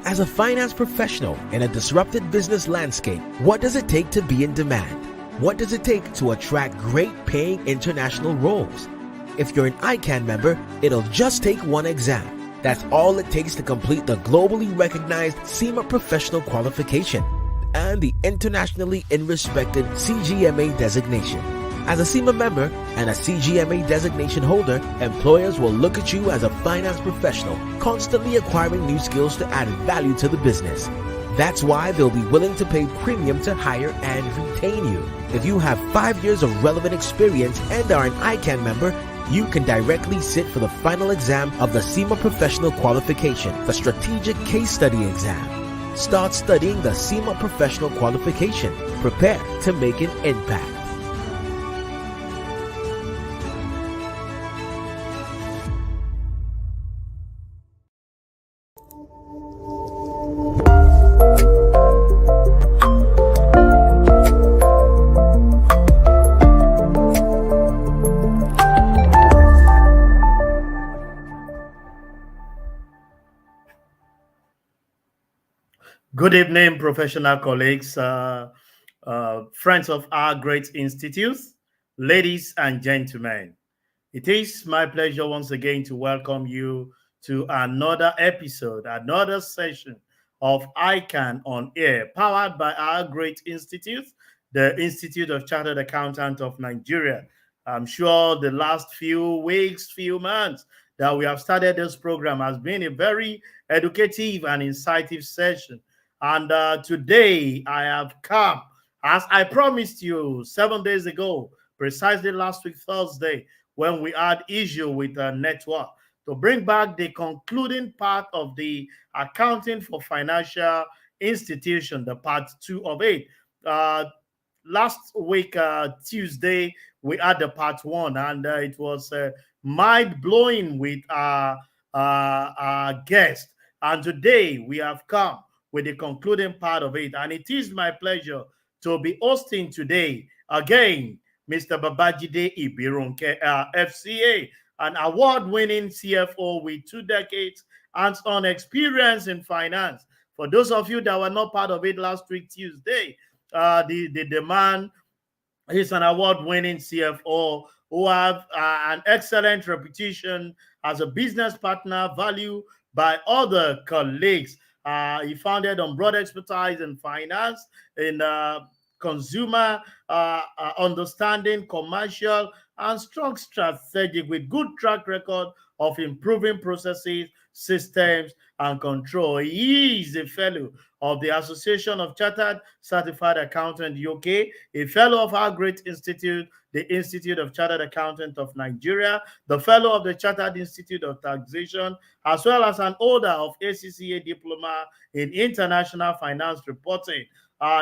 As a finance professional in a disrupted business landscape, what does it take to be in demand? What does it take to attract great paying international roles? If you're an ICAN member, it'll just take one exam. That's all it takes to complete the globally recognized SEMA professional qualification and the internationally respected CGMA designation. As a SEMA member and a CGMA designation holder, employers will look at you as a finance professional, constantly acquiring new skills to add value to the business. That's why they'll be willing to pay premium to hire and retain you. If you have 5 years of relevant experience and are an ICAN member, you can directly sit for the final exam of the SEMA Professional Qualification, the Strategic Case Study exam. Start studying the SEMA Professional Qualification. Prepare to make an impact. Good evening, professional colleagues, friends of our great institutes, ladies and gentlemen. It is my pleasure once again to welcome you to another episode, another session of ICAN on Air, powered by our great institute, the Institute of Chartered Accountants of Nigeria. I'm sure the last few weeks, few months that we have started this program has been a very educative and insightful session. And today I have come, as I promised you 7 days ago, precisely last week, Thursday, when we had issue with a network, to bring back the concluding part of the accounting for financial institution, the part 2 of it. Last week, Tuesday, we had the part 1, and it was mind-blowing with our guest. And today we have come with the concluding part of it. And it is my pleasure to be hosting today, again, Mr. Babajide Ibirunke, FCA, an award-winning CFO with 2 decades hands-on experience in finance. For those of you that were not part of it last week, Tuesday, the man is an award-winning CFO who have an excellent reputation as a business partner valued by other colleagues. He founded on broad expertise in finance, in consumer understanding, commercial, and strong strategic with good track record of improving processes, systems, and control. He is a fellow of the Association of Chartered Certified Accountants UK, a fellow of our great institute, the Institute of Chartered Accountants of Nigeria, the fellow of the Chartered Institute of Taxation, as well as an holder of ACCA diploma in international finance reporting.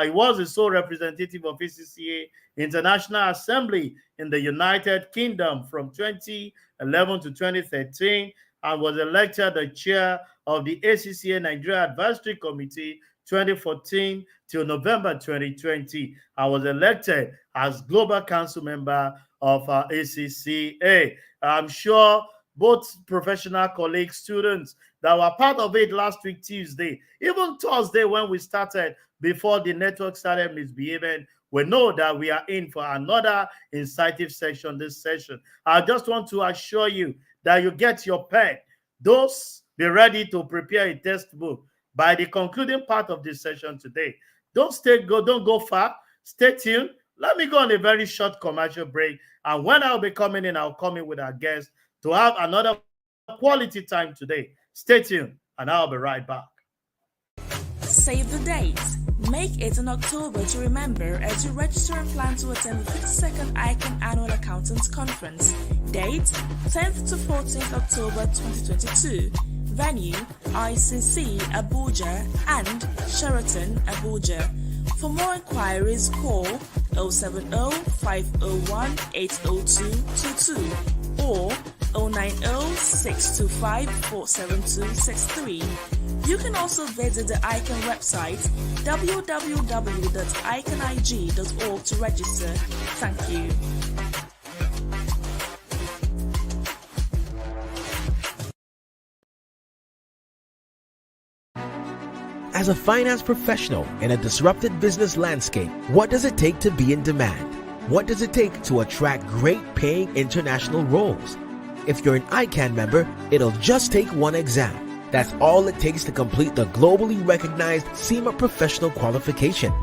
He was the sole representative of ACCA International Assembly in the United Kingdom from 2011 to 2013 and was elected the chair of the ACCA Nigeria Advisory Committee 2014 till November 2020. I was elected as Global Council member of ACCA. I'm sure both professional colleagues, students that were part of it last week, Tuesday, even Thursday when we started, before the network started misbehaving, we know that we are in for another insightful session this session. I just want to assure you that you get your pen. Those be ready to prepare a textbook by the concluding part of this session today. Don't go far. Stay tuned. Let me go on a very short commercial break. And when I'll be coming in, I'll come in with our guest to have another quality time today. Stay tuned, and I'll be right back. Save the date. Make it in October to remember as you register and plan to attend the 52nd ICAN Annual Accountants Conference. Date 10th to 14th October 2022. Venue ICC Abuja and Sheraton Abuja. For more inquiries, call 070-501-80222 or 090-625-47263. You can also visit the ICAN website www.icanig.org to register. Thank you. As a finance professional in a disrupted business landscape, what does it take to be in demand? What does it take to attract great paying international roles? If you're an ICAN member, it'll just take one exam. That's all it takes to complete the globally recognized SEMA professional qualification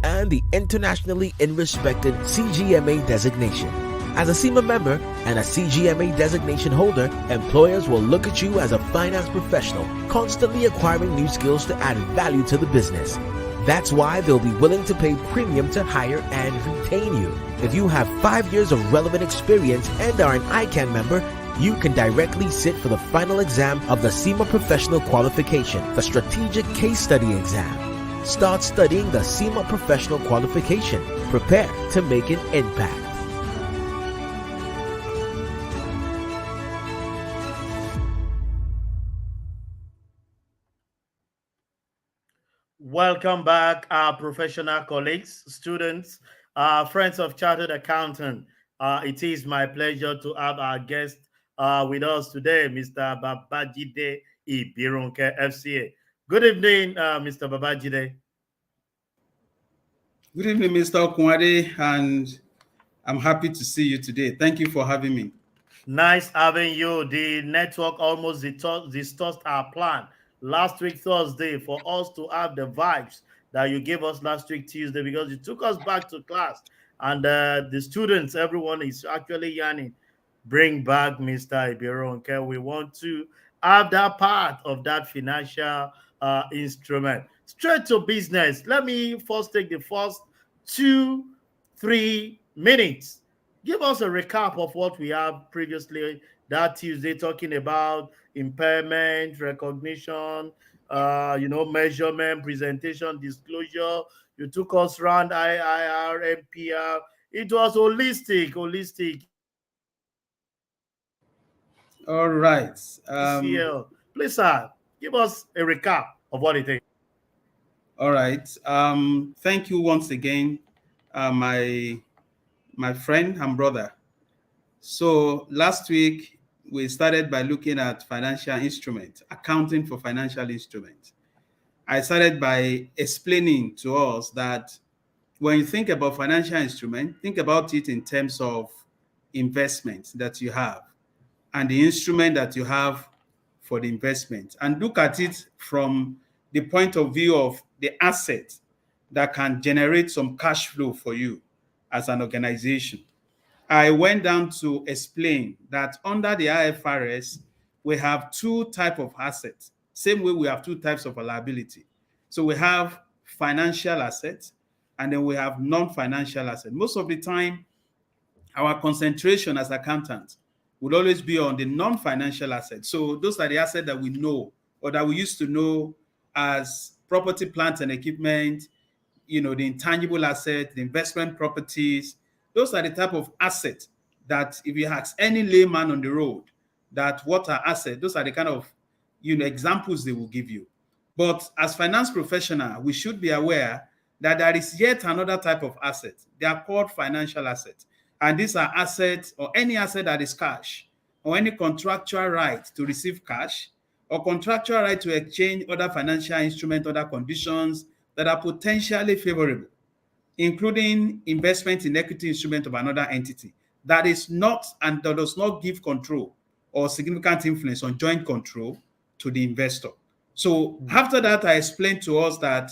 and the internationally respected CGMA designation. As a SEMA member and a CGMA designation holder, employers will look at you as a finance professional, constantly acquiring new skills to add value to the business. That's why they'll be willing to pay premium to hire and retain you. If you have 5 years of relevant experience and are an ICAN member, you can directly sit for the final exam of the SEMA Professional Qualification, the Strategic Case Study exam. Start studying the SEMA Professional Qualification. Prepare to make an impact. Welcome back, our professional colleagues, students, friends of Chartered Accountant. It is my pleasure to have our guest with us today, Mr. Babajide Ibironke, FCA. Good evening, Mr. Babajide. Good evening, Mr. Okunwade, and I'm happy to see you today. Thank you for having me. Nice having you. The network almost distorted our plan last week Thursday for us to have the vibes that you gave us last week Tuesday, because you took us back to class, and the students, everyone is actually yearning. Bring back Mr. Ibironke. We want to have that part of that financial instrument. Straight to business. Let me first take the first 2-3 minutes. Give us a recap of what we have previously that Tuesday, talking about impairment, recognition, measurement, presentation, disclosure. You took us around IIR, MPR. It was holistic. All right. Please, sir, give us a recap of what it is. All right. Thank you once again, my friend and brother. So last week, we started by looking at financial instruments, accounting for financial instruments. I started by explaining to us that when you think about financial instrument, think about it in terms of investment that you have and the instrument that you have for the investment, and look at it from the point of view of the asset that can generate some cash flow for you as an organization. I went down to explain that under the IFRS, we have two types of assets. Same way we have two types of liability. So we have financial assets, and then we have non-financial assets. Most of the time, our concentration as accountants will always be on the non-financial assets. So those are the assets that we know, or that we used to know as property, plant, and equipment, the intangible assets, the investment properties. Those are the type of assets that if you ask any layman on the road that what are assets, those are the kind of examples they will give you. But as finance professional, we should be aware that there is yet another type of asset. They are called financial assets. And these are assets, or any asset that is cash, or any contractual right to receive cash, or contractual right to exchange other financial instruments, other conditions that are potentially favorable, including investment in equity instrument of another entity that is not and that does not give control or significant influence on joint control to the investor. So after that, I explained to us that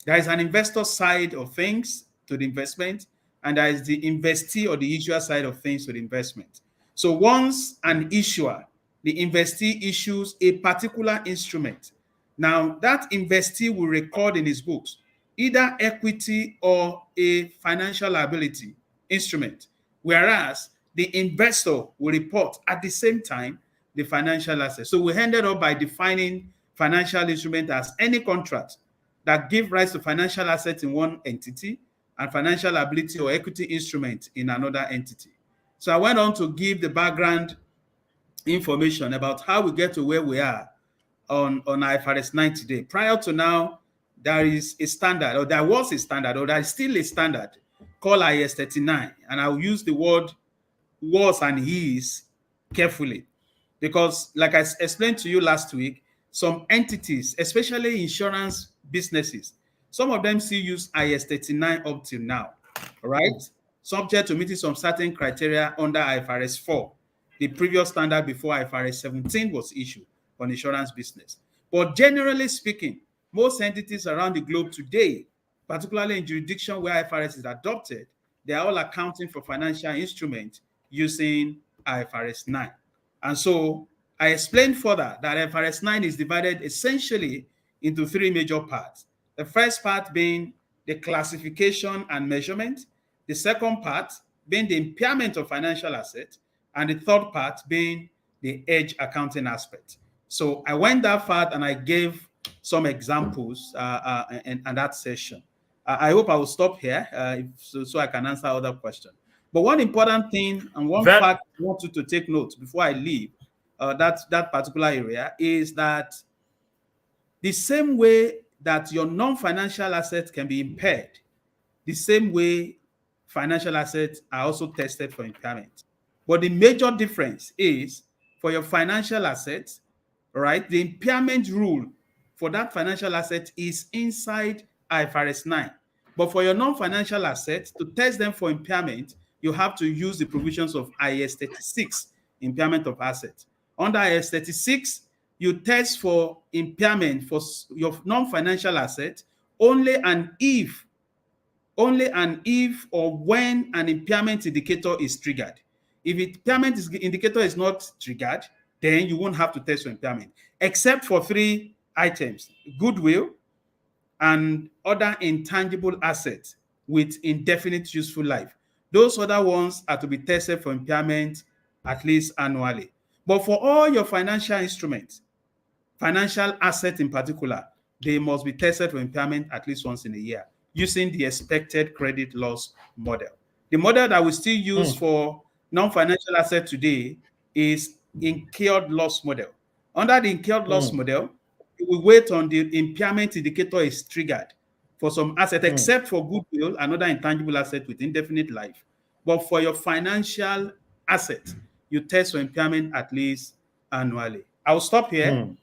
there is an investor side of things to the investment, and there is the investee or the issuer side of things to the investment. So once an issuer, the investee issues a particular instrument, now that investee will record in his books either equity or a financial liability instrument, whereas the investor will report at the same time the financial asset. So we ended up by defining financial instrument as any contract that give rise to financial assets in one entity and financial liability or equity instrument in another entity. So I went on to give the background information about how we get to where we are on IFRS 9 today. Prior to now, there is a standard, or there was a standard, or there is still a standard called IS 39. And I'll use the word was and is carefully, because like I explained to you last week, some entities, especially insurance businesses, some of them still use IS 39 up till now, right? Subject to meeting some certain criteria under IFRS 4, the previous standard before IFRS 17 was issued on insurance business. But generally speaking, most entities around the globe today, particularly in jurisdiction where IFRS is adopted, they are all accounting for financial instruments using IFRS 9. And so I explained further that IFRS 9 is divided essentially into three major parts. The first part being the classification and measurement, the second part being the impairment of financial assets, and the third part being the hedge accounting aspect. So I went that far and I gave some examples in that session. I hope I will stop here so I can answer other questions. But one important thing and one fact I want you to take note before I leave that particular area is that the same way that your non-financial assets can be impaired, the same way financial assets are also tested for impairment. But the major difference is for your financial assets, right? The impairment rule for that financial asset is inside IFRS 9. But for your non-financial assets, to test them for impairment, you have to use the provisions of IAS 36, impairment of assets. Under IAS 36, you test for impairment for your non-financial assets only and if or when an impairment indicator is triggered. If impairment indicator is not triggered, then you won't have to test for impairment, except for three items: goodwill and other intangible assets with indefinite useful life. Those other ones are to be tested for impairment at least annually. But for all your financial instruments, financial assets in particular, they must be tested for impairment at least once in a year using the expected credit loss model. The model that we still use for non-financial assets today is incurred loss model. Under the incurred loss model, we wait on the impairment indicator is triggered for some asset, except for goodwill, another intangible asset with indefinite life. But for your financial asset, you test for impairment at least annually. I'll stop here. And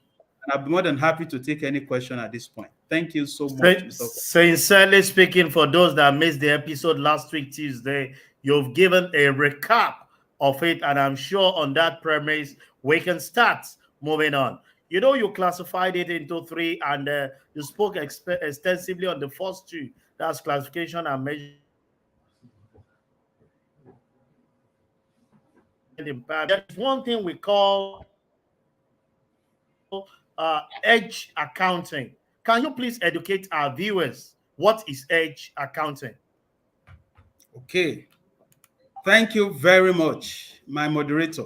I'll be more than happy to take any question at this point. Thank you so much. Sincerely speaking, for those that missed the episode last week, Tuesday, you've given a recap of it. And I'm sure on that premise, we can start moving on. You know, you classified it into three, and you spoke extensively on the first two. That's classification and measurement. There's one thing we call hedge accounting. Can you please educate our viewers? What is hedge accounting? Okay. Thank you very much, my moderator.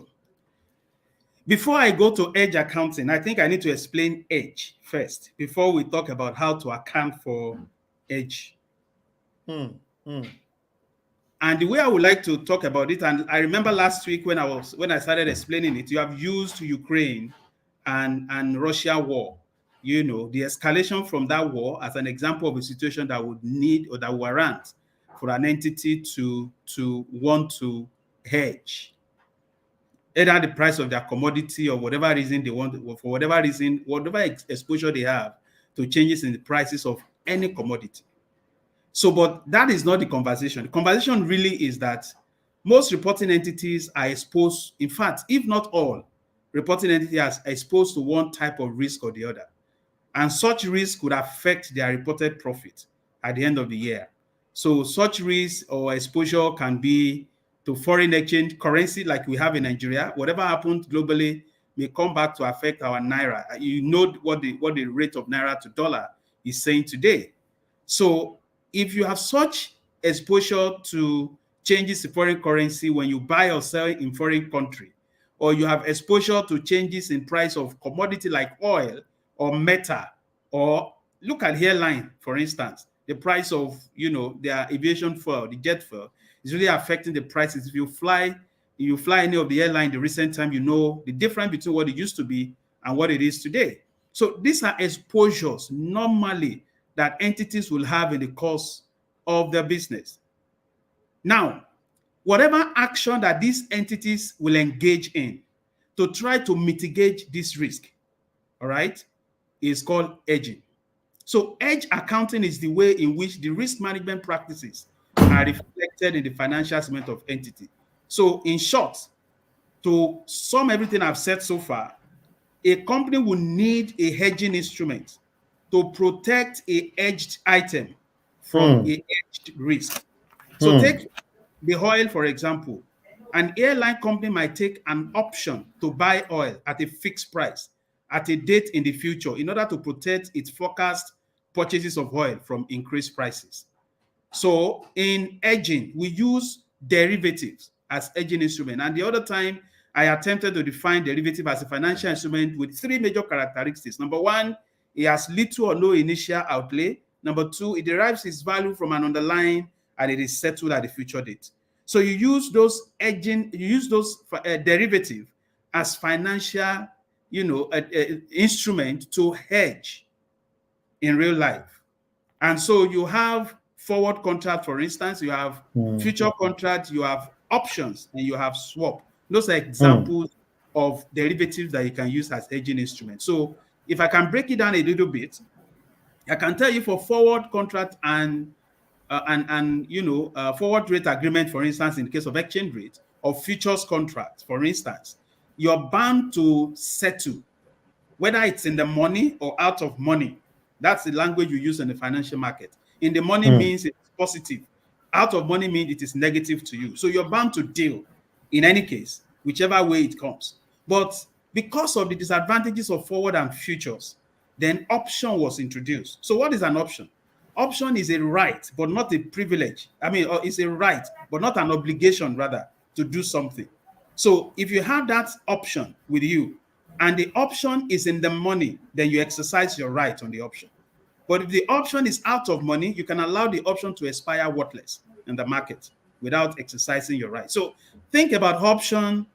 Before I go to hedge accounting, I think I need to explain hedge first before we talk about how to account for hedge. And the way I would like to talk about it, and I remember last week when I started explaining it, you have used Ukraine and Russia war, you know, the escalation from that war as an example of a situation that would need or that would warrant for an entity to want to hedge either the price of their commodity or whatever reason they want, for whatever reason, whatever exposure they have to changes in the prices of any commodity. So, but that is not the conversation. The conversation really is that most reporting entities are exposed, in fact, if not all, reporting entities are exposed to one type of risk or the other. And such risk could affect their reported profit at the end of the year. So such risk or exposure can be to foreign exchange currency like we have in Nigeria. Whatever happens globally may come back to affect our Naira. You know what the rate of Naira to dollar is saying today. So if you have such exposure to changes in foreign currency when you buy or sell in foreign country, or you have exposure to changes in price of commodity like oil or metal, or look at airline, for instance, the price of their aviation fuel, the jet fuel, is really affecting the prices. If you fly any of the airline the recent time, you know the difference between what it used to be and what it is today. So these are exposures normally that entities will have in the course of their business. Now, whatever action that these entities will engage in to try to mitigate this risk, all right, is called hedging. So hedge accounting is the way in which the risk management practices are reflected in the financial statement of entity. So in short, to sum everything I've said so far, a company will need a hedging instrument to protect a hedged item from a hedged risk. So take the oil, for example. An airline company might take an option to buy oil at a fixed price at a date in the future in order to protect its forecast purchases of oil from increased prices. So in hedging, we use derivatives as hedging instrument. And the other time, I attempted to define derivative as a financial instrument with three major characteristics. Number one, it has little or no initial outlay. Number two, it derives its value from an underlying and it is settled at the future date. So you use those derivative as financial, instrument to hedge in real life. And so you have forward contract, for instance, you have future contract, you have options, and you have swap. Those are examples of derivatives that you can use as hedging instruments. So if I can break it down a little bit, I can tell you for forward contract and forward rate agreement, for instance, in the case of exchange rate, or futures contracts, for instance, you're bound to settle, whether it's in the money or out of money. That's the language you use in the financial market. In the money means it's positive. Out of money means it is negative to you. So you're bound to deal in any case, whichever way it comes. But because of the disadvantages of forward and futures, then option was introduced. So what is an option? Option is a right, but not a privilege. It's a right, but not an obligation, rather, to do something. So if you have that option with you, and the option is in the money, then you exercise your right on the option. But if the option is out of money, you can allow the option to expire worthless in the market without exercising your right. So think about option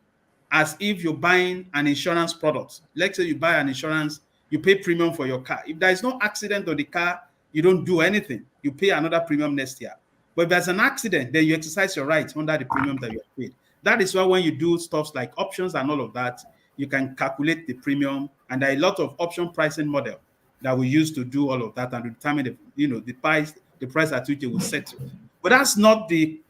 as if you're buying an insurance product. Let's say you buy an insurance, you pay premium for your car. If there is no accident on the car, you don't do anything. You pay another premium next year. But if there's an accident, then you exercise your right under the premium that you have paid. That is why when you do stuff like options and all of that, you can calculate the premium, and there are a lot of option pricing model that we use to do all of that and determine the price at which it will settle. But that's not the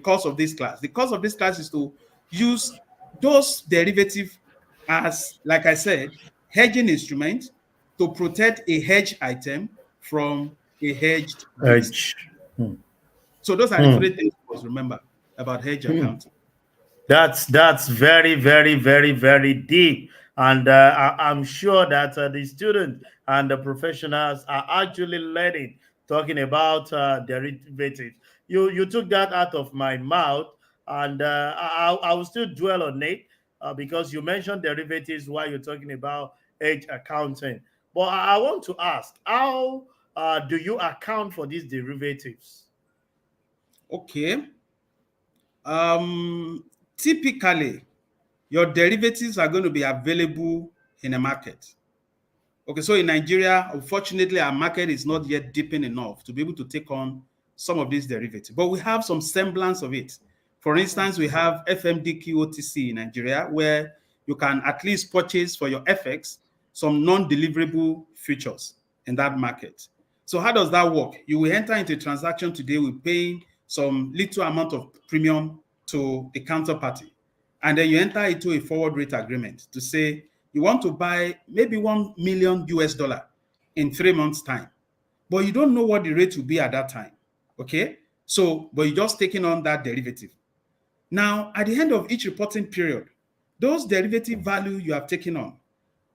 course of this class. The course of this class is to use those derivatives as, like I said, hedging instruments to protect a hedged item from a hedged risk. So those are the three things you must remember about hedge accounting. That's very, very, very, very deep. And I'm sure that the students and the professionals are actually learning, talking about derivatives. You took that out of my mouth, and I will still dwell on it because you mentioned derivatives while you're talking about hedge accounting. But I want to ask, how do you account for these derivatives? Okay. Typically, your derivatives are going to be available in a market. Okay, so in Nigeria, unfortunately, our market is not yet deep enough to be able to take on some of these derivatives, but we have some semblance of it. For instance, we have FMDQ OTC in Nigeria, where you can at least purchase for your FX some non-deliverable futures in that market. So how does that work? You will enter into a transaction today with paying some little amount of premium to the counterparty. And then you enter into a forward rate agreement to say you want to buy maybe $1 million in 3 months' time, but you don't know what the rate will be at that time. Okay? So, but you're just taking on that derivative. Now, at the end of each reporting period, those derivative value you have taken on,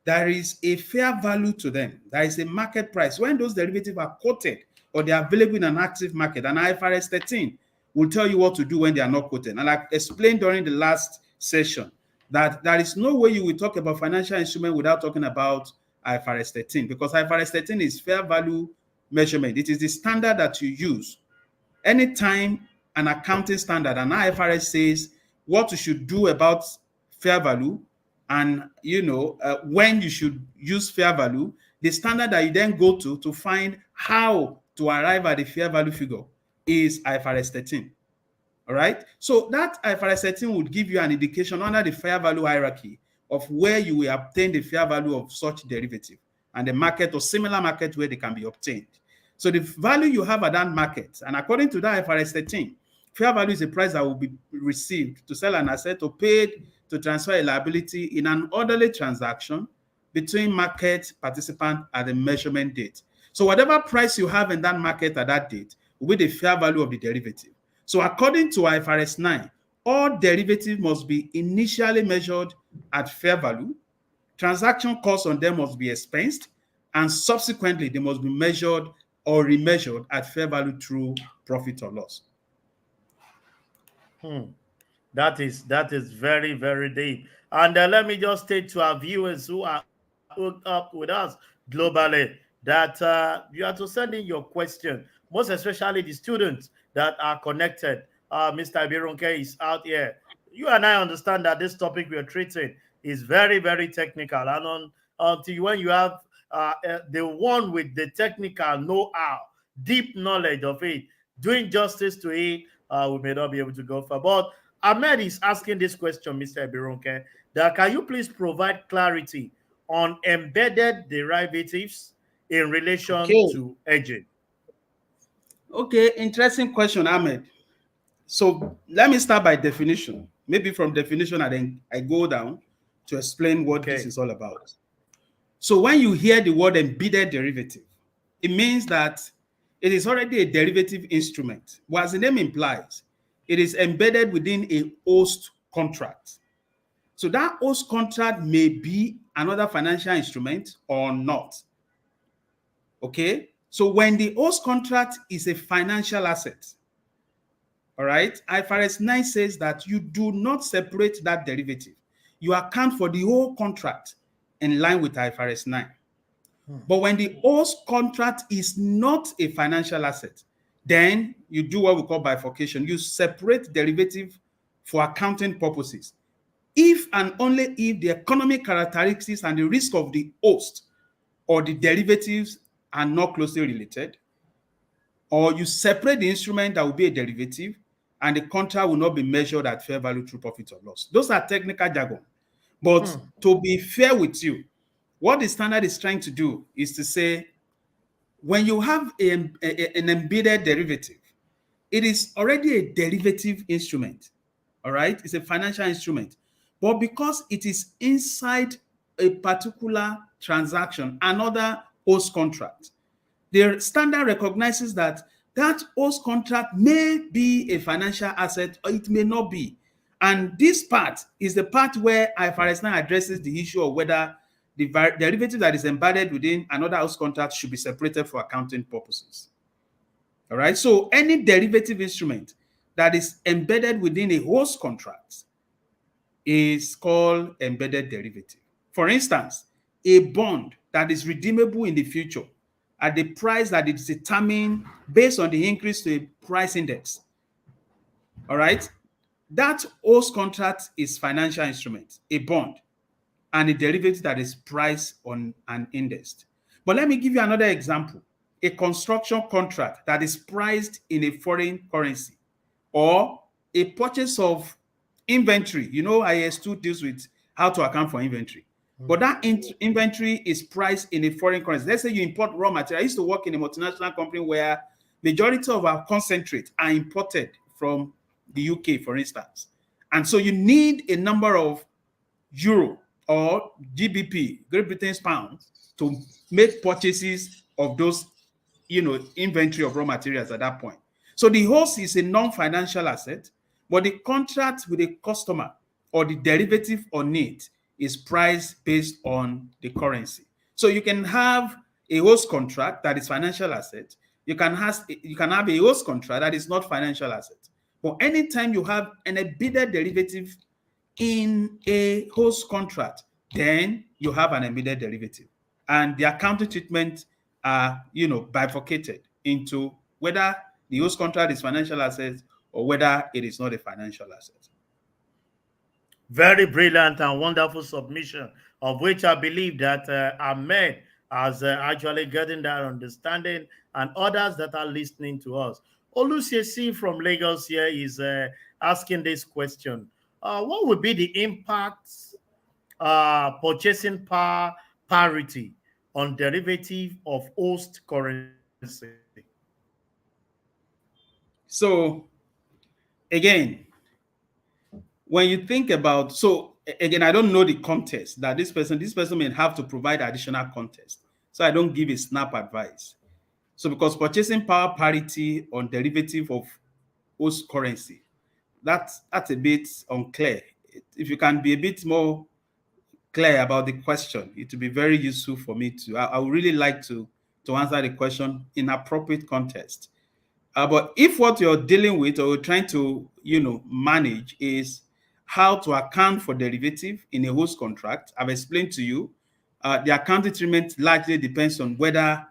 there is a fair value to them. There is a market price. When those derivatives are quoted or they are available in an active market. And IFRS 13 will tell you what to do when they are not quoted. And I explained during the last session that there is no way you will talk about financial instrument without talking about IFRS 13, because IFRS 13 is fair value measurement. It is the standard that you use anytime an accounting standard, an IFRS says what you should do about fair value, and when you should use fair value, the standard that you then go to find how to arrive at the fair value figure is IFRS 13. All right. So that IFRS 13 would give you an indication under the fair value hierarchy of where you will obtain the fair value of such derivative and the market or similar market where they can be obtained. So the value you have at that market, and according to that IFRS 13, fair value is the price that will be received to sell an asset or paid to transfer a liability in an orderly transaction between market participant at the measurement date. So whatever price you have in that market at that date will be the fair value of the derivative. So according to IFRS 9, all derivatives must be initially measured at fair value, transaction costs on them must be expensed, and subsequently they must be measured or remeasured at fair value through profit or loss. That is very, very deep. And let me just state to our viewers who are hooked up with us globally that you have to send in your question, most especially the students that are connected. Mr. Ibironke is out here. You and I understand that this topic we are treating is very, very technical. And until when you have the one with the technical know-how, deep knowledge of it, doing justice to it, we may not be able to go far. But Ahmed is asking this question, Mr. Ibironke, that can you please provide clarity on embedded derivatives in relation to hedging? Okay, interesting question, Ahmed. So let me start by definition. Maybe from definition, and then I go down to explain what this is all about. So when you hear the word embedded derivative, it means that it is already a derivative instrument. Well, as the name implies, it is embedded within a host contract. So that host contract may be another financial instrument or not. Okay? So when the host contract is a financial asset, all right, IFRS 9 says that you do not separate that derivative. You account for the whole contract in line with IFRS 9. But when the host contract is not a financial asset, then you do what we call bifurcation. You separate derivative for accounting purposes. If and only if the economic characteristics and the risk of the host or the derivatives are not closely related, or you separate the instrument that will be a derivative and the contract will not be measured at fair value through profit or loss. Those are technical jargon. But to be fair with you, what the standard is trying to do is to say, when you have an embedded derivative, it is already a derivative instrument, all right? It's a financial instrument. But because it is inside a particular transaction, another host contract, the standard recognizes that that host contract may be a financial asset or it may not be. And this part is the part where IFRS 9 addresses the issue of whether the derivative that is embedded within another host contract should be separated for accounting purposes. All right. So any derivative instrument that is embedded within a host contract is called embedded derivative. For instance, a bond that is redeemable in the future at the price that is determined based on the increase to a price index. All right. That host contract is financial instrument, a bond, and a derivative that is priced on an index. But let me give you another example. A construction contract that is priced in a foreign currency, or a purchase of inventory. You know, IS2 deals with how to account for inventory. But that inventory is priced in a foreign currency. Let's say you import raw material. I used to work in a multinational company where majority of our concentrate are imported from the UK, for instance. And so you need a number of euro or GBP, Great Britain's pounds, to make purchases of those, inventory of raw materials at that point. So the host is a non-financial asset, but the contract with the customer or the derivative on it is priced based on the currency. So you can have a host contract that is financial asset. You can have a host contract that is not financial asset. But anytime you have an embedded derivative in a host contract, then you have an embedded derivative. And the accounting treatment are, bifurcated into whether the host contract is financial asset or whether it is not a financial asset. Very brilliant and wonderful submission, of which I believe that Ahmed has actually gotten that understanding, and others that are listening to us. Oluseyi from Lagos here is asking this question. What would be the impact purchasing power parity on derivative of host currency? So again, when you think about, again, I don't know the context that this person may have to provide additional context. So I don't give a snap advice. So because purchasing power parity on derivative of host currency, that's a bit unclear. If you can be a bit more clear about the question, it would be very useful for me to. I would really like to answer the question in appropriate context. But if what you're dealing with or trying to manage is how to account for derivative in a host contract, I've explained to you the accounting treatment largely depends on whether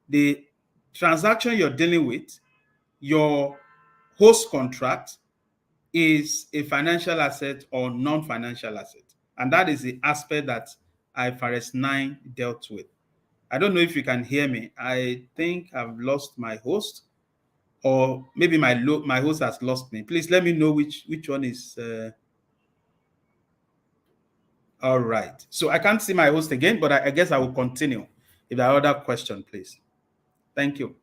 the transaction you're dealing with, your host contract, is a financial asset or non-financial asset. And that is the aspect that IFRS 9 dealt with. I don't know if you can hear me. I think I've lost my host, or maybe my host has lost me. Please let me know which one is. All right. So I can't see my host again, but I guess I will continue. If there are other questions, please. Thank you.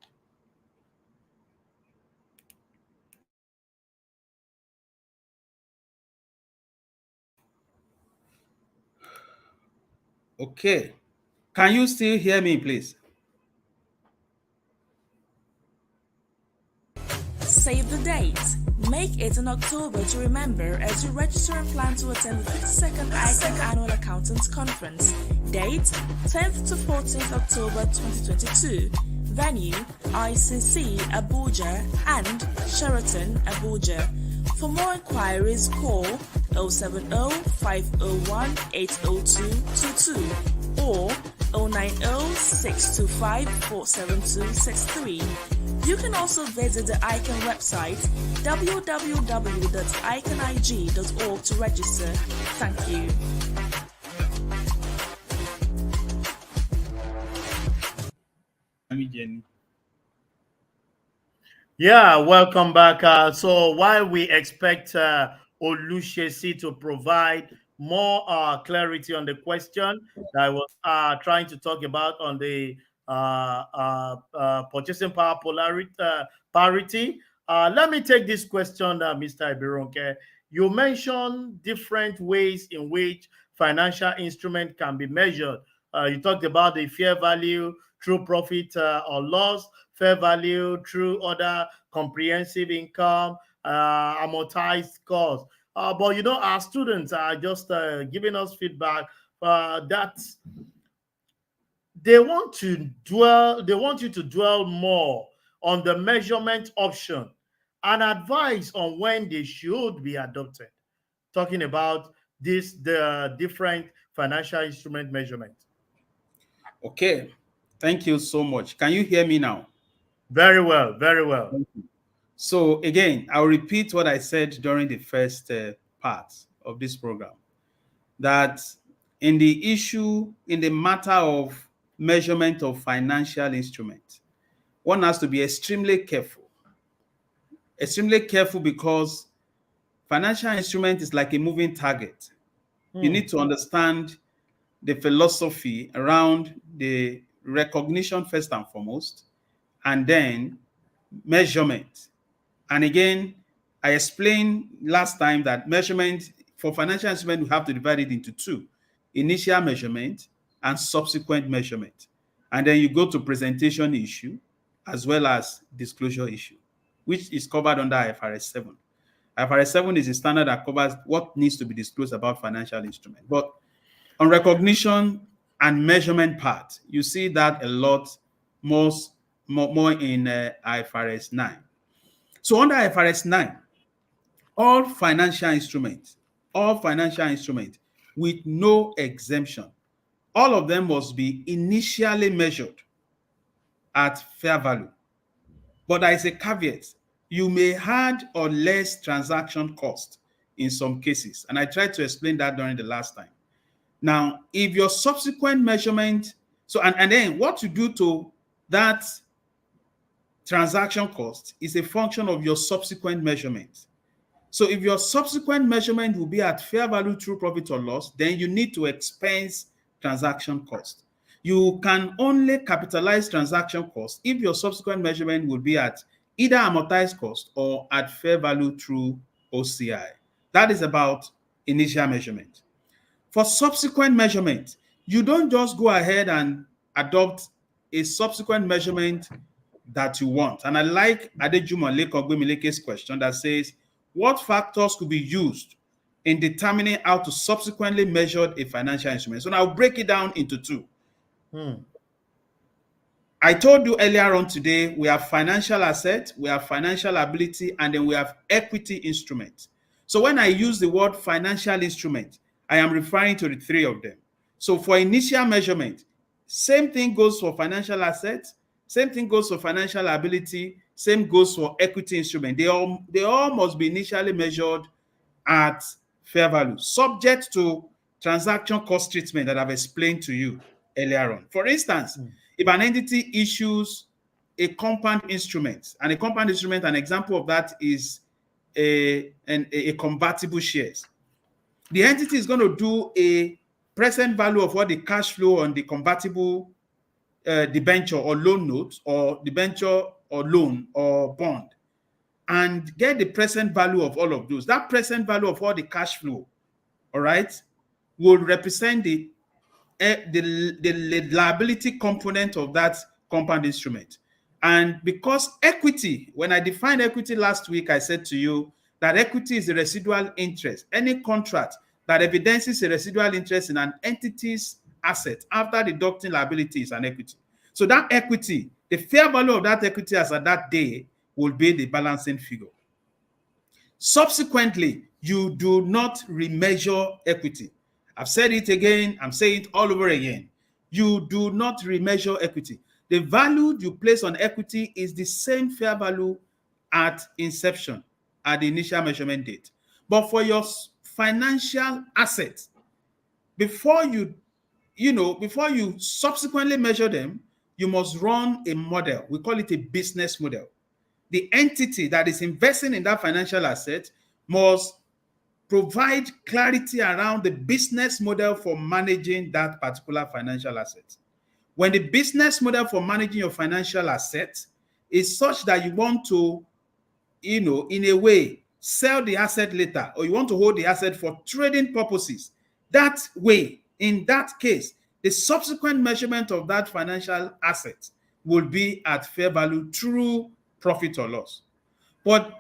Okay. Can you still hear me, please? Save the date. Make it in October to remember as you register and plan to attend the 52nd ICAN Annual Accountants Conference. Date 10th to 14th October 2022. Venue ICC Abuja and Sheraton Abuja. For more inquiries, call 070-501-80222 or 090-625-47263. You can also visit the ICAN website www.icanig.org to register. Thank you. Yeah, welcome back. So while we expect Oluseyi to provide more clarity on the question that I was trying to talk about on the purchasing power parity, let me take this question, Mr. Ibironke. You mentioned different ways in which financial instrument can be measured. You talked about the fair value, true profit or loss, fair value through other comprehensive income, amortized cost. But our students are just giving us feedback that they want you to dwell more on the measurement option and advice on when they should be adopted. Talking about the different financial instrument measurement. Okay. Thank you so much. Can you hear me now? Very well, very well. So again, I'll repeat what I said during the first part of this program, that in the matter of measurement of financial instruments, one has to be extremely careful. Extremely careful because financial instrument is like a moving target. You need to understand the philosophy around the recognition first and foremost, and then measurement. And again, I explained last time that measurement for financial instrument, we have to divide it into two: initial measurement and subsequent measurement. And then you go to presentation issue as well as disclosure issue, which is covered under IFRS 7. IFRS 7 is a standard that covers what needs to be disclosed about financial instrument. But on recognition and measurement part, you see that a lot most more in IFRS 9. So under IFRS 9, all financial instruments with no exemption, all of them must be initially measured at fair value. But there is a caveat. You may add or less transaction cost in some cases. And I tried to explain that during the last time. Now, if your subsequent measurement, and then what you do to that transaction cost is a function of your subsequent measurement. So if your subsequent measurement will be at fair value through profit or loss, then you need to expense transaction cost. You can only capitalize transaction cost if your subsequent measurement will be at either amortized cost or at fair value through OCI. That is about initial measurement. For subsequent measurement, you don't just go ahead and adopt a subsequent measurement that you want. And I like Adejumale Kogbemileke's question that says, what factors could be used in determining how to subsequently measure a financial instrument? So now I'll break it down into two. I told you earlier on today, we have financial asset, we have financial liability, and then we have equity instrument. So when I use the word financial instrument, I am referring to the three of them. So for initial measurement, same thing goes for financial assets, same thing goes for financial liability, same goes for equity instrument. They all must be initially measured at fair value, subject to transaction cost treatment that I've explained to you earlier on. For instance, if an entity issues a compound instrument, and a compound instrument, an example of that is a convertible shares. The entity is going to do a present value of what the cash flow on the convertible debenture or loan note, or debenture or loan or bond, and get the present value of all of those. That present value of all the cash flow, all right, will represent the liability component of that compound instrument. And because equity, when I defined equity last week, I said to you that equity is the residual interest. Any contract that evidences a residual interest in an entity's asset after deducting liability is an equity. So that equity, the fair value of that equity as at that day, will be the balancing figure. Subsequently, you do not remeasure equity. I've said it again, I'm saying it all over again. You do not remeasure equity. The value you place on equity is the same fair value at inception, at the initial measurement date. But for your financial assets, before you subsequently measure them, you must run a model. We call it a business model. The entity that is investing in that financial asset must provide clarity around the business model for managing that particular financial asset. When the business model for managing your financial asset is such that you want to, in a way, sell the asset later, or you want to hold the asset for trading purposes, that way, in that case, the subsequent measurement of that financial asset will be at fair value through profit or loss. But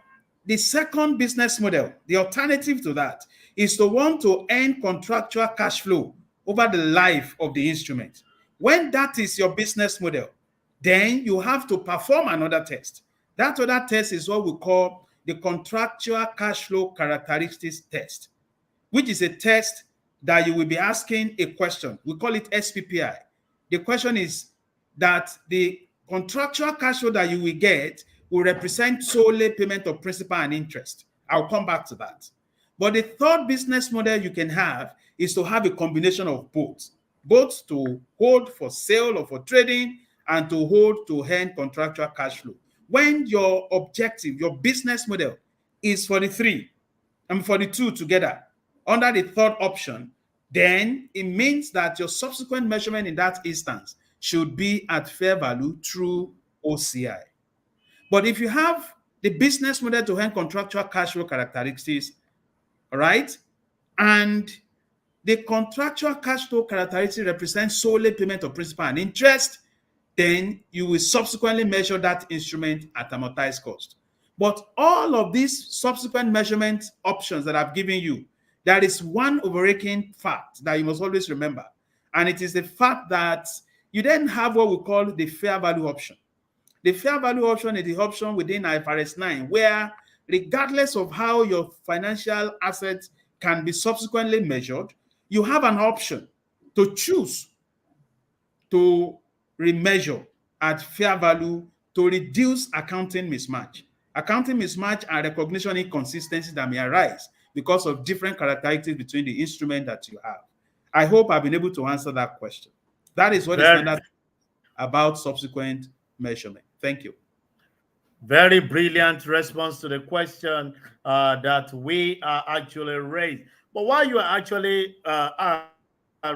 the second business model, the alternative to that, is to want to earn contractual cash flow over the life of the instrument. When that is your business model, then you have to perform another test. That other test is what we call the contractual cash flow characteristics test, which is a test that you will be asking a question. We call it SPPI. The question is that the contractual cash flow that you will get will represent solely payment of principal and interest. I'll come back to that. But the third business model you can have is to have a combination of both to hold for sale or for trading, and to hold to earn contractual cash flow. When your objective, your business model is for the three, and for the two together, under the third option, then it means that your subsequent measurement in that instance should be at fair value through OCI. But if you have the business model to earn contractual cash flow characteristics, all right, and the contractual cash flow characteristic represents solely payment of principal and interest, then you will subsequently measure that instrument at amortized cost. But all of these subsequent measurement options that I've given you, there is one overarching fact that you must always remember, and it is the fact that you then have what we call the fair value option. The fair value option is the option within IFRS 9, where regardless of how your financial assets can be subsequently measured, you have an option to choose to remeasure at fair value to reduce accounting mismatch. Accounting mismatch and recognition inconsistencies that may arise because of different characteristics between the instrument that you have. I hope I've been able to answer that question. That is what is Very, standard about subsequent measurement. Thank you. very brilliant response to the question that we are actually raised. But while you are actually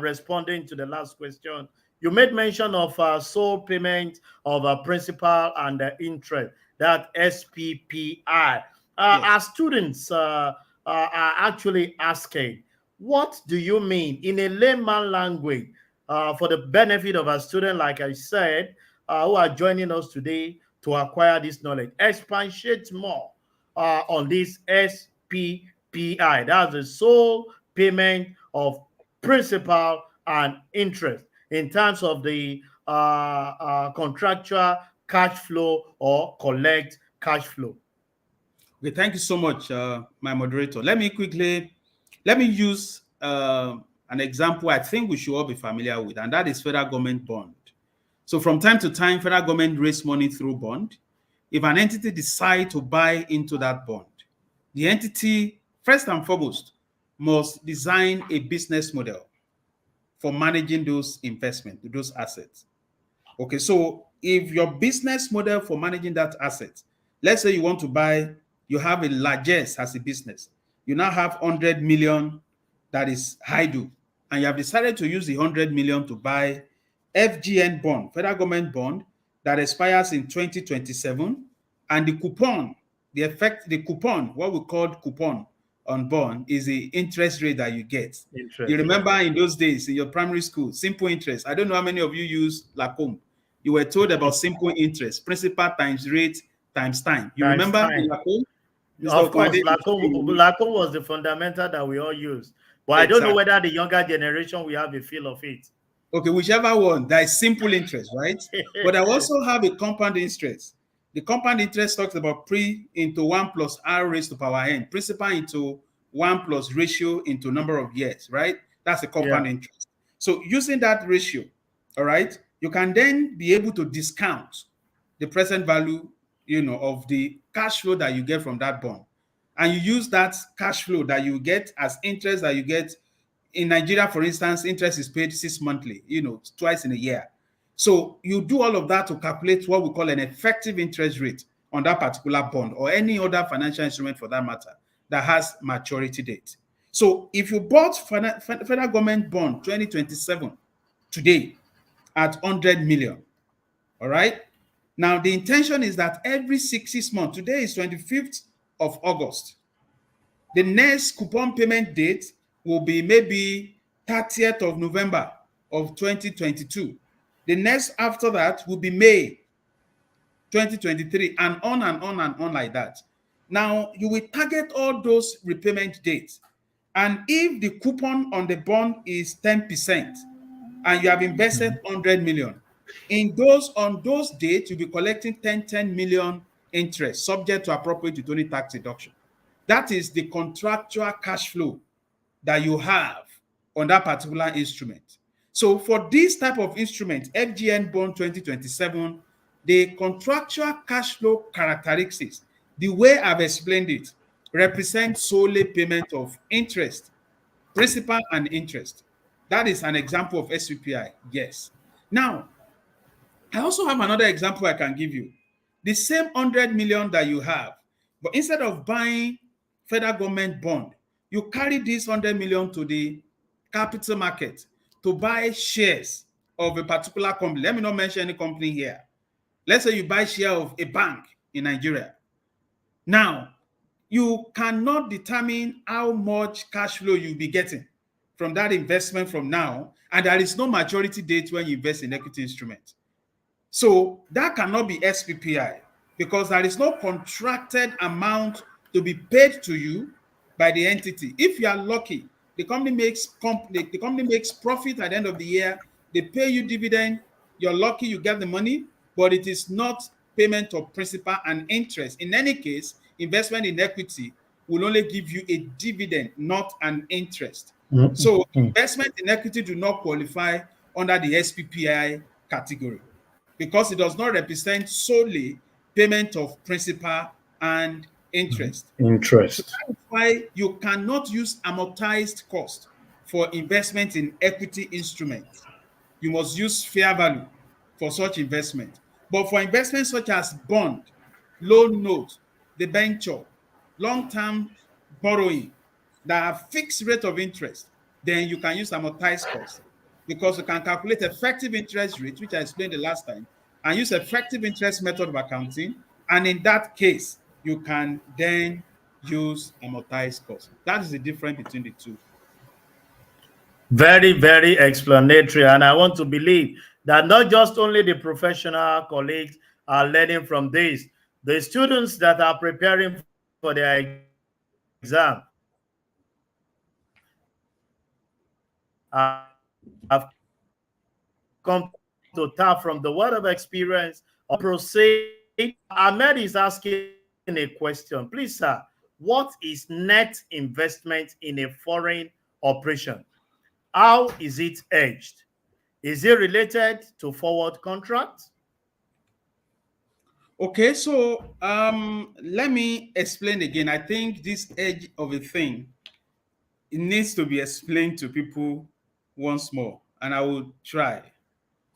responding to the last question, you made mention of sole payment of principal and interest, that SPPI. Yes. Our students are actually asking, what do you mean in a layman language for the benefit of our students, like I said, who are joining us today to acquire this knowledge? Expatiate more on this SPPI. That's the sole payment of principal and interest in terms of the contractual cash flow or collect cash flow. Okay, thank you so much, my moderator. Let me use an example I think we should all be familiar with, and that is federal government bond. So from time to time, federal government raise money through bond. If an entity decides to buy into that bond, the entity, first and foremost, must design a business model for managing those investments, those assets. Okay, so if your business model for managing that asset, let's say you want to buy, you have a largesse as a business, you now have 100 million that is HIDU, and you have decided to use the 100 million to buy FGN bond, federal government bond, that expires in 2027, and the coupon, the coupon, what we call coupon on bond is the interest rate that you get. Interest, You remember yeah. in those days in your primary school, simple interest. I don't know how many of you use Lacombe. You were told about simple interest, principal times rate times time. You Times remember time. in Lacombe? Of course, Lacombe was the fundamental that we all used. But I don't know Exactly. whether the younger generation will have a feel of it. Okay, whichever one, that is simple interest, right? But I also have a compound interest. The compound interest talks about pre into 1 plus r raised to power n, principal into 1 plus ratio into number of years, right? That's a compound Yeah. interest. So using that ratio, all right, you can then be able to discount the present value, of the cash flow that you get from that bond. And you use that cash flow that you get as interest that you get. In Nigeria, for instance, interest is paid 6 monthly, twice in a year. So you do all of that to calculate what we call an effective interest rate on that particular bond or any other financial instrument for that matter that has maturity date. So if you bought federal government bond 2027 today at 100 million, all right? Now the intention is that every 6 months, today is 25th of August, the next coupon payment date will be maybe 30th of November of 2022. The next after that will be May 2023, and on and on and on like that. Now, you will target all those repayment dates. And if the coupon on the bond is 10% and you have invested 100 million, on those dates, you'll be collecting 10 million interest subject to appropriate utility tax deduction. That is the contractual cash flow that you have on that particular instrument. So for this type of instrument, FGN bond 2027, the contractual cash flow characteristics, the way I've explained it, represent solely payment of interest, principal and interest. That is an example of SPPI, yes. Now, I also have another example I can give you. The same 100 million that you have, but instead of buying federal government bond, you carry this 100 million to the capital market to buy shares of a particular company. Let me not mention any company here. Let's say you buy share of a bank in Nigeria. Now, you cannot determine how much cash flow you'll be getting from that investment from now, and there is no maturity date when you invest in equity instruments. So that cannot be SPPI because there is no contracted amount to be paid to you by the entity. If you are lucky, the company makes profit at the end of the year, they pay you dividend, you're lucky you get the money, but it is not payment of principal and interest. In any case, investment in equity will only give you a dividend, not an interest. So investment in equity do not qualify under the SPPI category because it does not represent solely payment of principal and interest. So Interest. that is why you cannot use amortized cost for investment in equity instruments. You must use fair value for such investment. But for investments such as bond, loan note, debenture, long-term borrowing that have fixed rate of interest, then you can use amortized cost because you can calculate effective interest rate, which I explained the last time, and use effective interest method of accounting. And in that case, you can then use amortized cost. That is the difference between the two. Very, very explanatory. And I want to believe that not just only the professional colleagues are learning from this, the students that are preparing for their exam have come to tap from the word of experience of proceed. Ahmed is asking a question. Please, sir, what is net investment in a foreign operation? How is it hedged? Is it related to forward contracts? Okay, so let me explain again. I think this edge of a thing, it needs to be explained to people once more, and I will try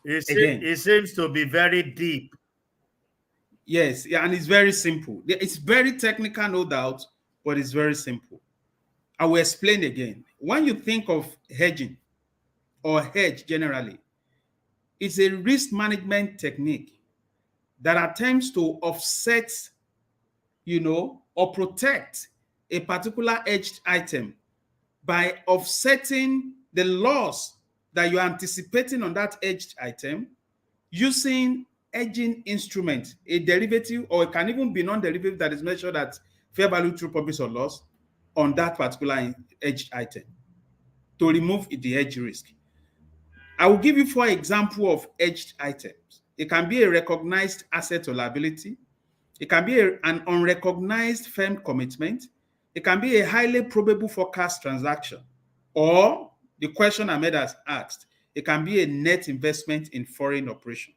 again. It seems to be very deep. Yes, yeah, and it's very simple. It's very technical, no doubt, but it's very simple. I will explain again. When you think of hedging or hedge generally, it's a risk management technique that attempts to offset, or protect a particular hedged item by offsetting the loss that you're anticipating on that hedged item using hedging instrument, a derivative, or it can even be non-derivative that is measured at fair value through profit or loss on that particular hedged item to remove the hedge risk. I will give you 4 examples of hedged items. It can be a recognized asset or liability. It can be an unrecognized firm commitment. It can be a highly probable forecast transaction. Or the question Ahmed has asked, it can be a net investment in foreign operation.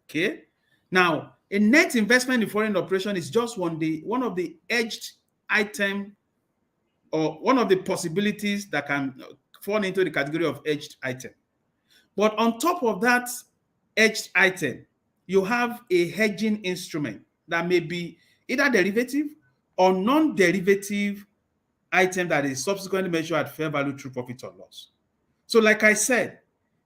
Okay? Now, a net investment in foreign operation is just one of the hedged item or one of the possibilities that can fall into the category of hedged item. But on top of that hedged item, you have a hedging instrument that may be either derivative or non-derivative item that is subsequently measured at fair value through profit or loss. So like I said,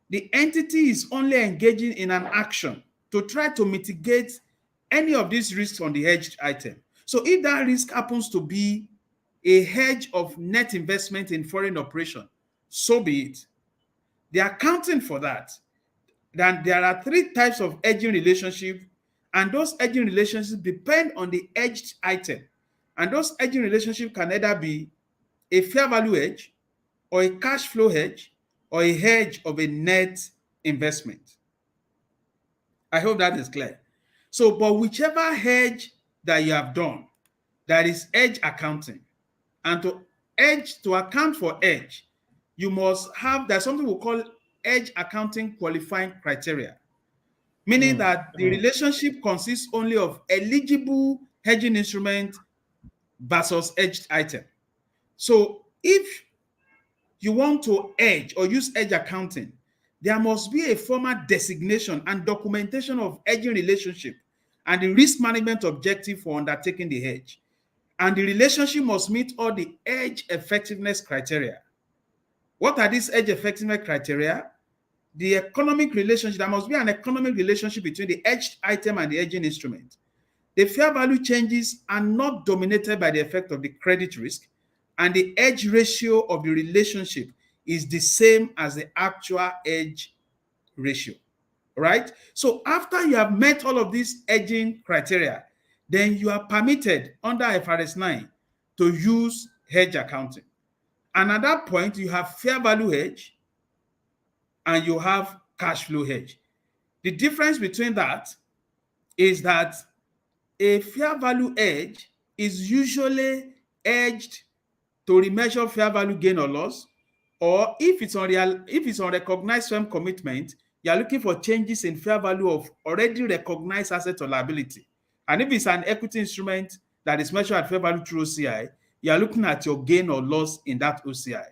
the entity is only engaging in an action to try to mitigate any of these risks on the hedged item. So if that risk happens to be a hedge of net investment in foreign operation, so be it. They are accounting for that. Then there are 3 types of hedging relationship, and those hedging relationships depend on the hedged item. And those hedging relationships can either be a fair value hedge, or a cash flow hedge, or a hedge of a net investment. I hope that is clear. So, but whichever hedge that you have done, that is hedge accounting. And to account for hedge, you must have, there's something we call hedge accounting qualifying criteria, meaning that the relationship consists only of eligible hedging instrument versus hedged item. So if you want to hedge or use hedge accounting, there must be a formal designation and documentation of hedging relationship and the risk management objective for undertaking the hedge. And the relationship must meet all the hedge effectiveness criteria. What are these hedge effectiveness criteria? The economic relationship, there must be an economic relationship between the hedged item and the hedging instrument. The fair value changes are not dominated by the effect of the credit risk, and the hedge ratio of the relationship is the same as the actual hedge ratio, right? So after you have met all of these hedging criteria, then you are permitted under IFRS 9 to use hedge accounting. And at that point, you have fair value hedge and you have cash flow hedge. The difference between that is that a fair value hedge is usually hedged to remeasure fair value gain or loss, or if it's on recognized firm commitment, you are looking for changes in fair value of already recognized asset or liability. And if it's an equity instrument that is measured at fair value through OCI, you are looking at your gain or loss in that OCI.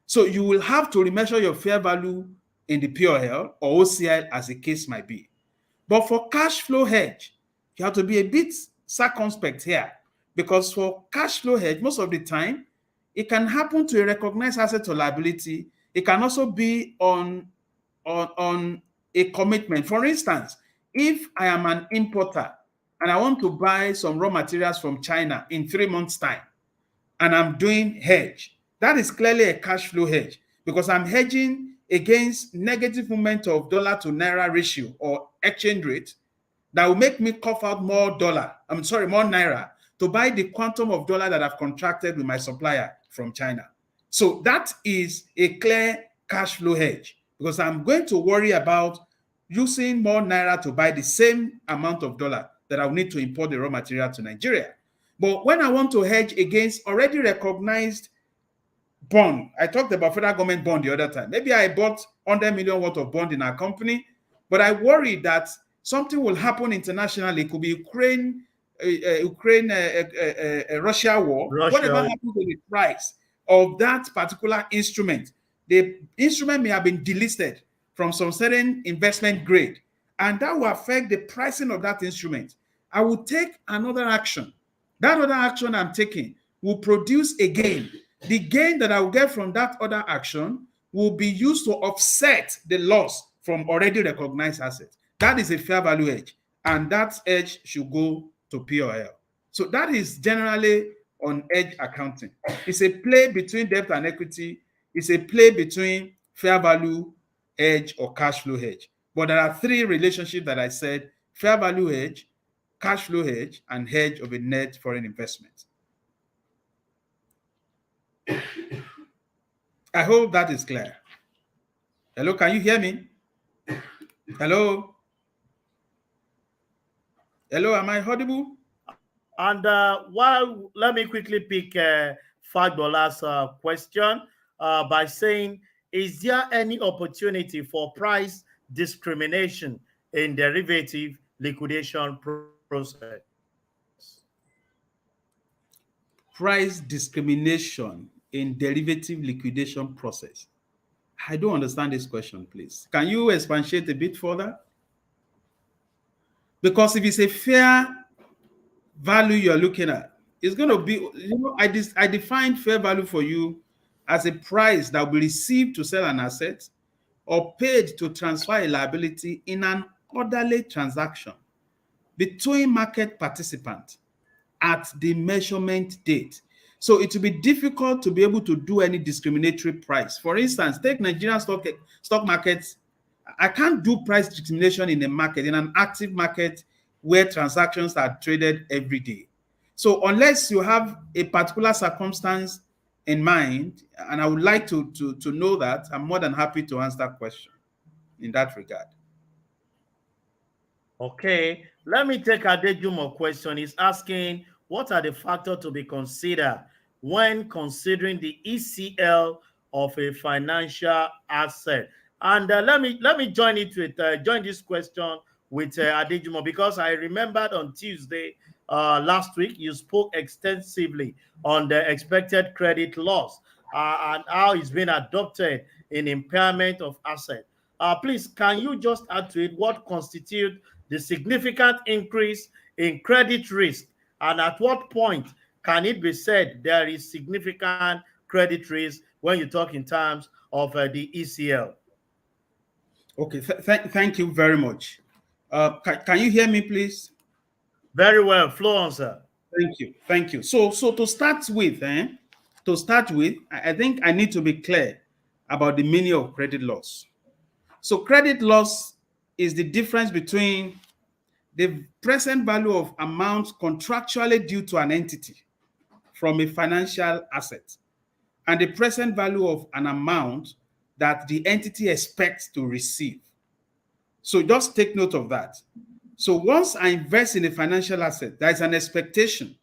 So you will have to remeasure your fair value in the POL or OCI as the case might be. But for cash flow hedge, you have to be a bit circumspect here, because for cash flow hedge, most of the time, it can happen to a recognized asset or liability. It can also be on a commitment. For instance, if I am an importer and I want to buy some raw materials from China in 3 months' time, and I'm doing hedge, that is clearly a cash flow hedge, because I'm hedging against negative movement of dollar to naira ratio or exchange rate that will make me cough out more naira to buy the quantum of dollar that I've contracted with my supplier from China. So that is a clear cash flow hedge, because I'm going to worry about using more naira to buy the same amount of dollar that I'll need to import the raw material to Nigeria. But when I want to hedge against already recognized bond, I talked about federal government bond the other time. Maybe I bought 100 million worth of bond in our company, but I worry that something will happen internationally. It could be Russia war. Whatever happens to the price of that particular instrument, the instrument may have been delisted from some certain investment grade, and that will affect the pricing of that instrument. I will take another action. That other action I'm taking will produce a gain. The gain that I will get from that other action will be used to offset the loss from already recognized assets. That is a fair value hedge, and that hedge should go to POL. So that is generally on hedge accounting. It's a play between debt and equity. It's a play between fair value hedge or cash flow hedge. But there are three relationships that I said: fair value hedge, cash flow hedge, and hedge of a net foreign investment. I hope that is clear. Hello, can you hear me? Hello? Hello, am I audible? And let me quickly pick $5 question by saying, is there any opportunity for price discrimination in derivative liquidation process? Price discrimination in derivative liquidation process. I don't understand this question, please. Can you expatiate a bit further? Because if it's a fair value you're looking at, it's going to be, I define fair value for you as a price that will be received to sell an asset or paid to transfer a liability in an orderly transaction between market participants at the measurement date. So it will be difficult to be able to do any discriminatory price. For instance, take Nigerian stock markets. I can't do price discrimination in a market, in an active market where transactions are traded every day. So unless you have a particular circumstance in mind, and I would like to know that, I'm more than happy to answer that question in that regard. Okay, let me take Adejumo's question. He's asking, what are the factors to be considered when considering the ECL of a financial asset? And let me join this question with Adejumo, because I remembered on Tuesday last week you spoke extensively on the expected credit loss and how it's been adopted in impairment of asset. Please, can you just add to it what constitutes the significant increase in credit risk, and at what point can it be said there is significant credit risk when you talk in terms of the ECL? Okay, thank you very much. Can you hear me, please? Very well, flow on, sir. Thank you. So to start with, I think I need to be clear about the meaning of credit loss. So credit loss is the difference between the present value of amounts contractually due to an entity from a financial asset and the present value of an amount that the entity expects to receive. So just take note of that. So once I invest in a financial asset, there is an expectation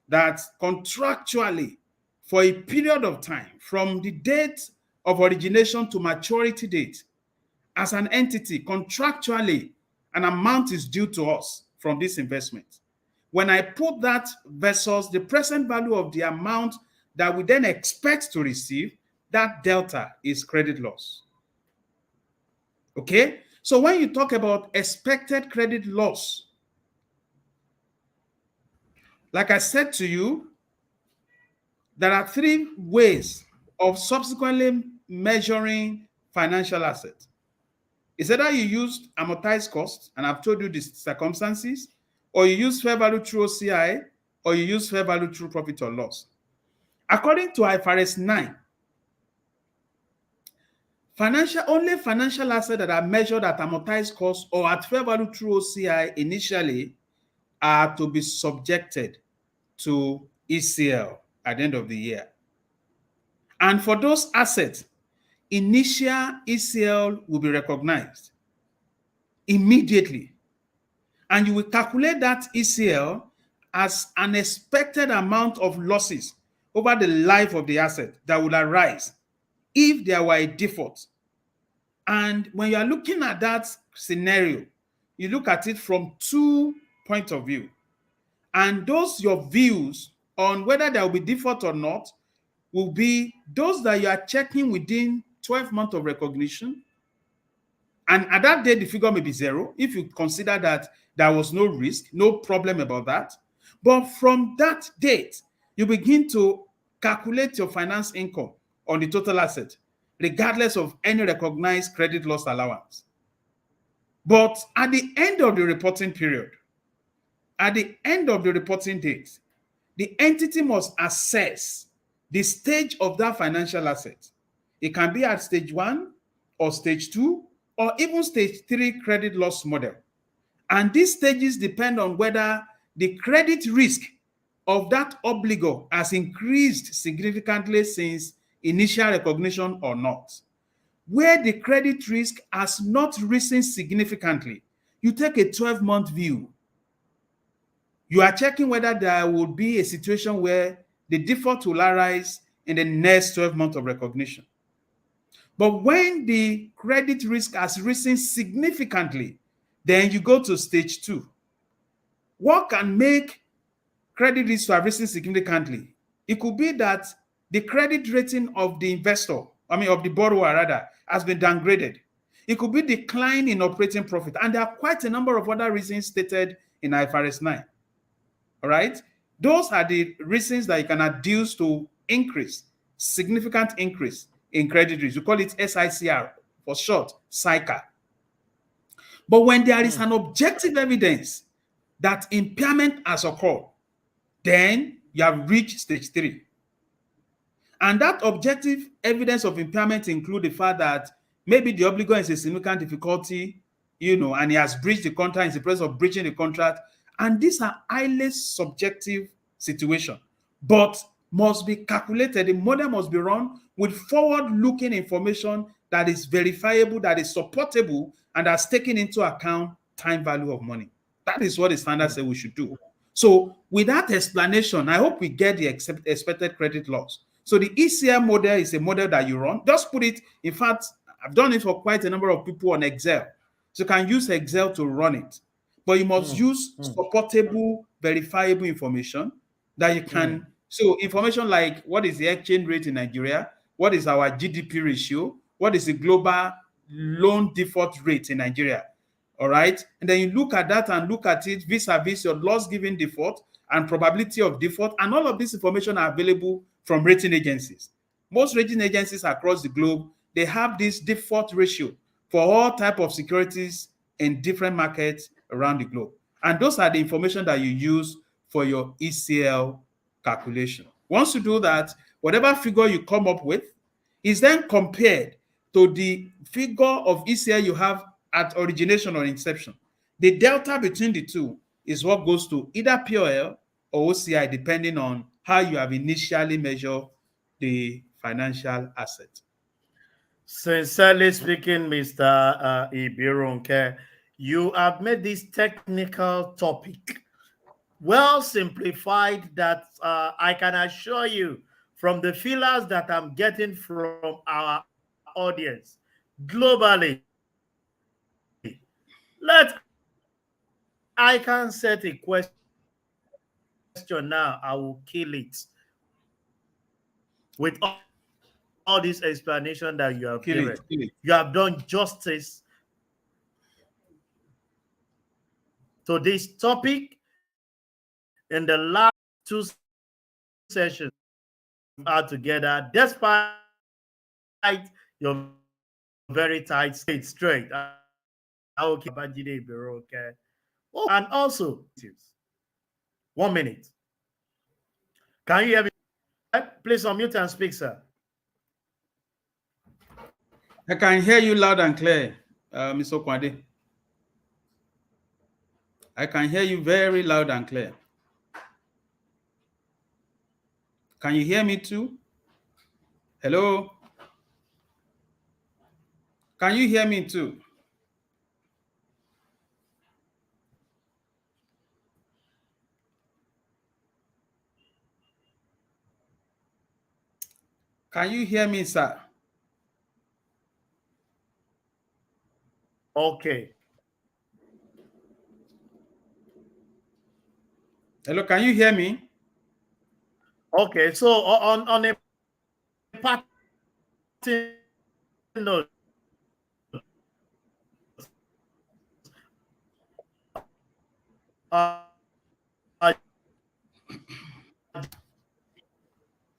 that contractually, for a period of time, from the date of origination to maturity date, as an entity, contractually, an amount is due to us from this investment. When I put that versus the present value of the amount that we then expect to receive, that delta is credit loss. Okay? So when you talk about expected credit loss, like I said to you, there are three ways of subsequently measuring financial assets. It's either you use amortized cost, and I've told you the circumstances, or you use fair value through OCI, or you use fair value through profit or loss. According to IFRS 9, only financial assets that are measured at amortized cost or at fair value through OCI initially are to be subjected to ECL at the end of the year. And for those assets, initial ECL will be recognized immediately. And you will calculate that ECL as an expected amount of losses over the life of the asset that will arise if there were a default. And when you are looking at that scenario, you look at it from 2 points of view. And those your views on whether there will be default or not will be those that you are checking within 12 months of recognition. And at that day, the figure may be 0 if you consider that there was no risk, no problem about that. But from that date, you begin to calculate your finance income on the total asset, regardless of any recognized credit loss allowance. But at the end of the reporting period, at the end of the reporting date, the entity must assess the stage of that financial asset. It can be at stage 1 or stage 2 or even stage 3 credit loss model. And these stages depend on whether the credit risk of that obligor has increased significantly since initial recognition or not. Where the credit risk has not risen significantly, you take a 12-month view. You are checking whether there will be a situation where the default will arise in the next 12 months of recognition. But when the credit risk has risen significantly, then you go to stage 2. What can make credit risk to have risen significantly? It could be that the credit rating of the of the borrower rather, has been downgraded. It could be decline in operating profit. And there are quite a number of other reasons stated in IFRS 9. All right? Those are the reasons that you can adduce to significant increase in credit risk. We call it SICR for short, SICR. But when there is an objective evidence that impairment has occurred, then you have reached stage 3. And that objective evidence of impairment include the fact that maybe the obligor is a significant difficulty, and he has breached the contract, is in the process of breaching the contract. And these are highly subjective situations, but must be calculated. The model must be run with forward-looking information that is verifiable, that is supportable, and has taken into account time value of money. That is what the standard says we should do. So with that explanation, I hope we get the expected credit loss. So the ECL model is a model that you run. Just put it, in fact, I've done it for quite a number of people on Excel. So you can use Excel to run it. But you must use supportable, verifiable information that you can. So information like what is the exchange rate in Nigeria? What is our GDP ratio? What is the global loan default rate in Nigeria? All right. And then you look at that and look at it vis-a-vis your loss given default and probability of default. And all of this information are available from rating agencies. Most rating agencies across the globe, they have this default ratio for all type of securities in different markets around the globe. And those are the information that you use for your ECL calculation. Once you do that, whatever figure you come up with is then compared to the figure of ECL you have at origination or inception. The delta between the two is what goes to either POL or OCI, depending on how you have initially measured the financial asset. Sincerely speaking, Mr. Ibironke, You have made this technical topic well simplified that I can assure you from the feelers that I'm getting from our audience globally. Let I can set a question now, I will kill it with all this explanation that you have given. You have done Kill justice it, kill it. to this topic in the last 2 sessions we've had together, despite your very tight schedule. Straight. I will keep Babajide Ibero, okay? Oh, and also, 1 minute. Can you hear me? Please unmute and speak, sir. I can hear you loud and clear, Mr. Kwade. I can hear you very loud and clear. Can you hear me too? Hello? Can you hear me too? Can you hear me, sir? Okay. Hello, can you hear me? Okay, so on a parting note, uh,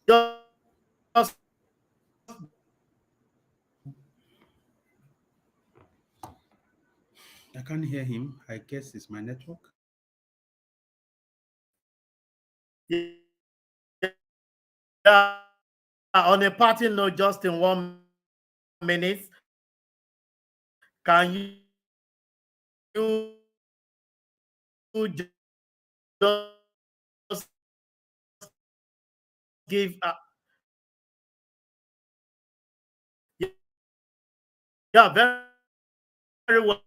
just I can't hear him. I guess it's my network. yeah, on a parting note, just in 1 minute, can you just give yeah, very well.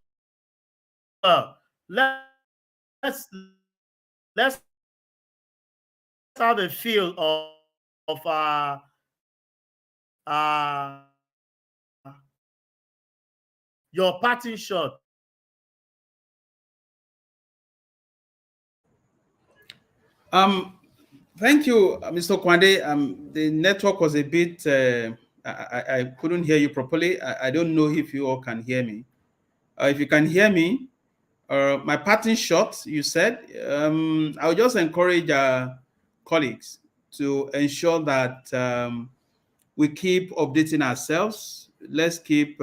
Let's let's have a feel of uh your parting shot. Thank you, Mr. Kwande. The network was a bit, I couldn't hear you properly. I don't know if you all can hear me. If you can hear me, my parting shot, you said, I would just encourage our colleagues to ensure that we keep updating ourselves. Let's keep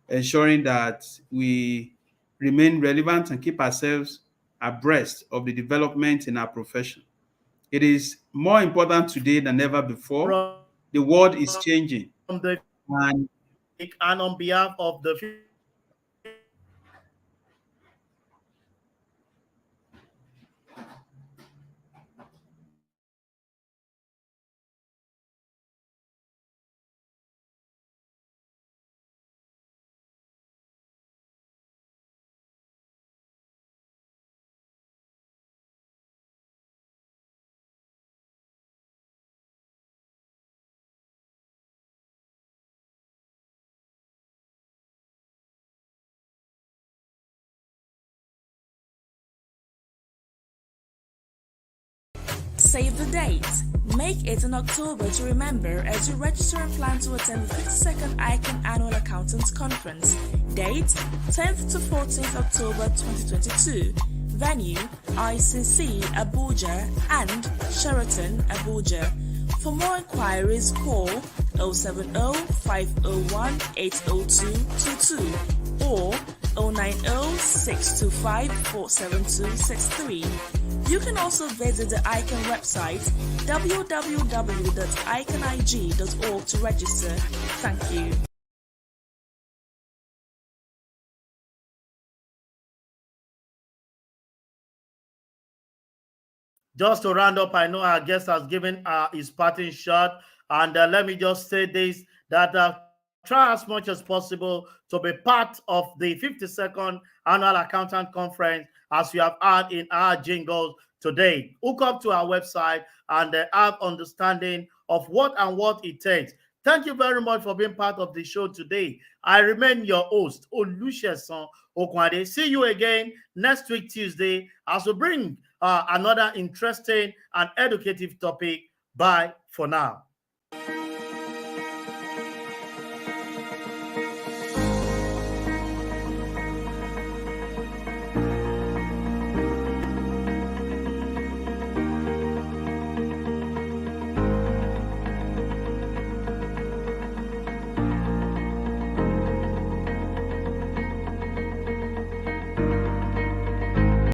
ensuring that we remain relevant and keep ourselves abreast of the development in our profession. It is more important today than ever before. From The world is changing. the And and on behalf of the Save the date. Make it in October to remember as you register and plan to attend the 52nd ICAN Annual Accountants Conference. Date 10th to 14th October 2022. Venue ICC Abuja and Sheraton Abuja. For more inquiries, call 070-501-80222 or 090-625-47263. You can also visit the ICAN website www.icanig.org to register. Thank you. just to round up, I know our guest has given his parting shot, and let me just say this: that try as much as possible to be part of the 52nd Annual Accountant Conference, as you have heard in our jingles today. Hook up to our website and have understanding of what it takes. Thank you very much for being part of the show today. I remain your host, Olusegun Okwade. See you again next week, Tuesday, as we bring another interesting and educative topic. Bye for now.